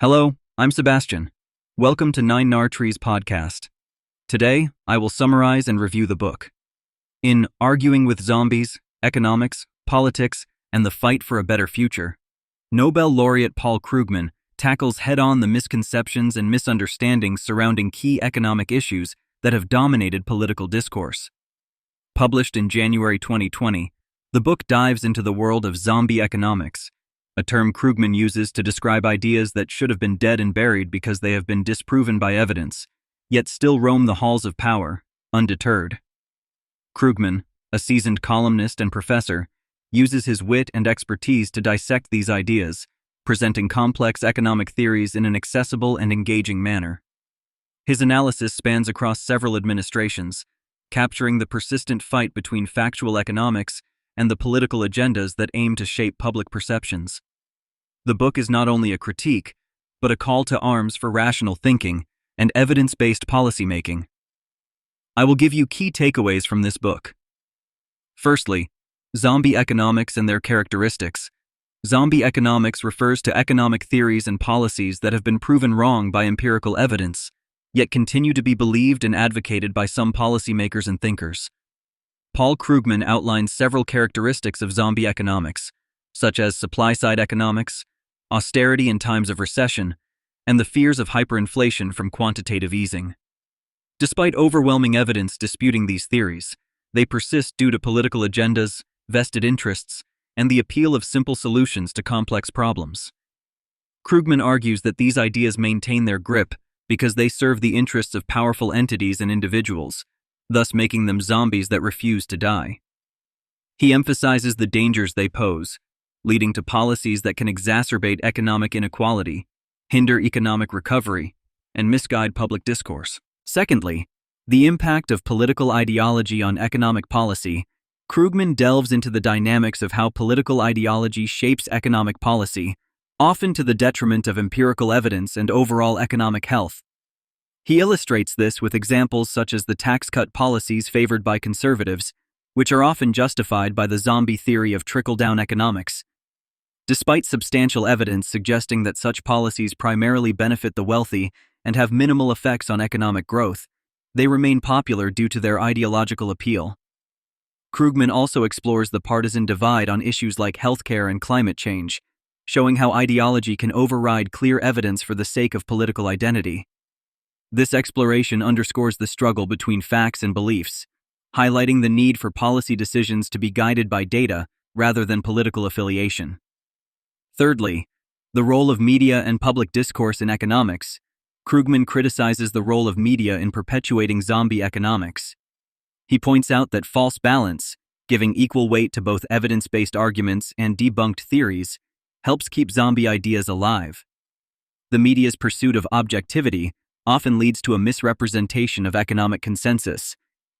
Hello, I'm Sebastian. Welcome to Nine Nar Trees podcast. Today, I will summarize and review the book. In Arguing with Zombies, Economics, Politics, and the Fight for a Better Future, Nobel laureate Paul Krugman tackles head-on the misconceptions and misunderstandings surrounding key economic issues that have dominated political discourse. Published in January 2020, the book dives into the world of zombie economics, a term Krugman uses to describe ideas that should have been dead and buried because they have been disproven by evidence, yet still roam the halls of power, undeterred. Krugman, a seasoned columnist and professor, uses his wit and expertise to dissect these ideas, presenting complex economic theories in an accessible and engaging manner. His analysis spans across several administrations, capturing the persistent fight between factual economics and the political agendas that aim to shape public perceptions. The book is not only a critique, but a call to arms for rational thinking and evidence-based policymaking. I will give you key takeaways from this book. Firstly, zombie economics and their characteristics. Zombie economics refers to economic theories and policies that have been proven wrong by empirical evidence, yet continue to be believed and advocated by some policymakers and thinkers. Paul Krugman outlines several characteristics of zombie economics, such as supply-side economics, austerity in times of recession, and the fears of hyperinflation from quantitative easing. Despite overwhelming evidence disputing these theories, they persist due to political agendas, vested interests, and the appeal of simple solutions to complex problems. Krugman argues that these ideas maintain their grip because they serve the interests of powerful entities and individuals, thus making them zombies that refuse to die. He emphasizes the dangers they pose, leading to policies that can exacerbate economic inequality, hinder economic recovery, and misguide public discourse. Secondly, the impact of political ideology on economic policy. Krugman delves into the dynamics of how political ideology shapes economic policy, often to the detriment of empirical evidence and overall economic health. He illustrates this with examples such as the tax cut policies favored by conservatives, which are often justified by the zombie theory of trickle-down economics. Despite substantial evidence suggesting that such policies primarily benefit the wealthy and have minimal effects on economic growth, they remain popular due to their ideological appeal. Krugman also explores the partisan divide on issues like healthcare and climate change, showing how ideology can override clear evidence for the sake of political identity. This exploration underscores the struggle between facts and beliefs, highlighting the need for policy decisions to be guided by data rather than political affiliation. Thirdly, the role of media and public discourse in economics. Krugman criticizes the role of media in perpetuating zombie economics. He points out that false balance, giving equal weight to both evidence-based arguments and debunked theories, helps keep zombie ideas alive. The media's pursuit of objectivity often leads to a misrepresentation of economic consensus,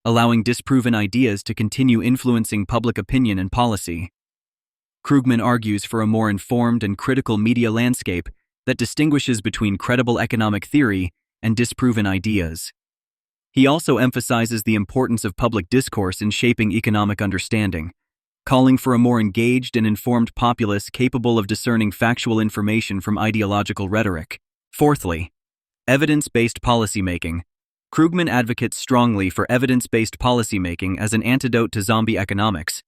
allowing disproven ideas to continue influencing public opinion and policy. Krugman argues for a more informed and critical media landscape that distinguishes between credible economic theory and disproven ideas. He also emphasizes the importance of public discourse in shaping economic understanding, calling for a more engaged and informed populace capable of discerning factual information from ideological rhetoric. Fourthly, evidence-based policymaking. Krugman advocates strongly for evidence-based policymaking as an antidote to zombie economics.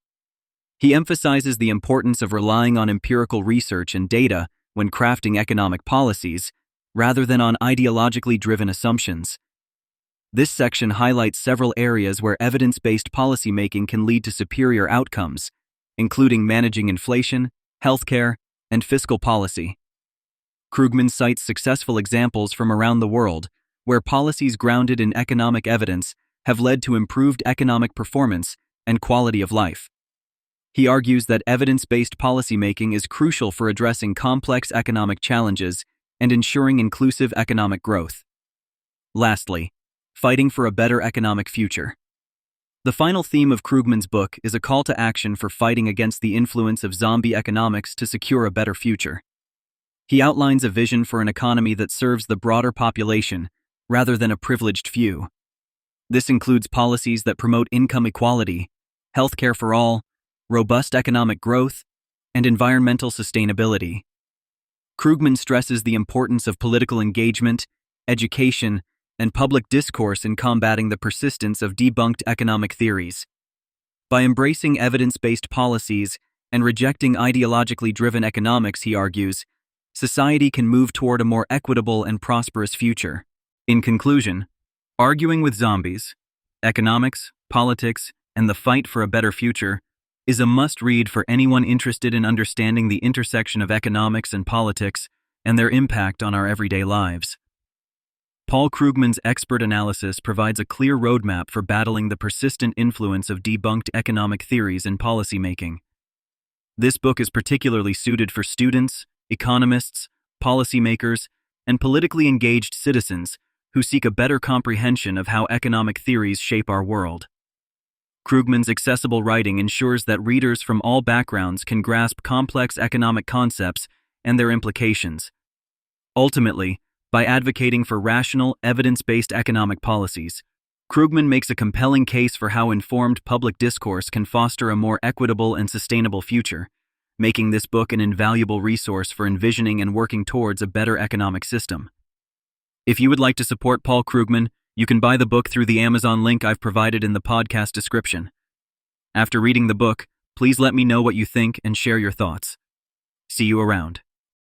He emphasizes the importance of relying on empirical research and data when crafting economic policies, rather than on ideologically driven assumptions. This section highlights several areas where evidence-based policymaking can lead to superior outcomes, including managing inflation, healthcare, and fiscal policy. Krugman cites successful examples from around the world where policies grounded in economic evidence have led to improved economic performance and quality of life. He argues that evidence-based policymaking is crucial for addressing complex economic challenges and ensuring inclusive economic growth. Lastly, fighting for a better economic future. The final theme of Krugman's book is a call to action for fighting against the influence of zombie economics to secure a better future. He outlines a vision for an economy that serves the broader population rather than a privileged few. This includes policies that promote income equality, healthcare for all, robust economic growth, and environmental sustainability. Krugman stresses the importance of political engagement, education, and public discourse in combating the persistence of debunked economic theories. By embracing evidence-based policies and rejecting ideologically driven economics, he argues, society can move toward a more equitable and prosperous future. In conclusion, Arguing with Zombies, Economics, Politics, and the Fight for a Better Future is a must-read for anyone interested in understanding the intersection of economics and politics and their impact on our everyday lives. Paul Krugman's expert analysis provides a clear roadmap for battling the persistent influence of debunked economic theories in policymaking. This book is particularly suited for students, economists, policymakers, and politically engaged citizens who seek a better comprehension of how economic theories shape our world. Krugman's accessible writing ensures that readers from all backgrounds can grasp complex economic concepts and their implications. Ultimately, by advocating for rational, evidence-based economic policies, Krugman makes a compelling case for how informed public discourse can foster a more equitable and sustainable future, making this book an invaluable resource for envisioning and working towards a better economic system. If you would like to support Paul Krugman, you can buy the book through the Amazon link I've provided in the podcast description. After reading the book, please let me know what you think and share your thoughts. See you around.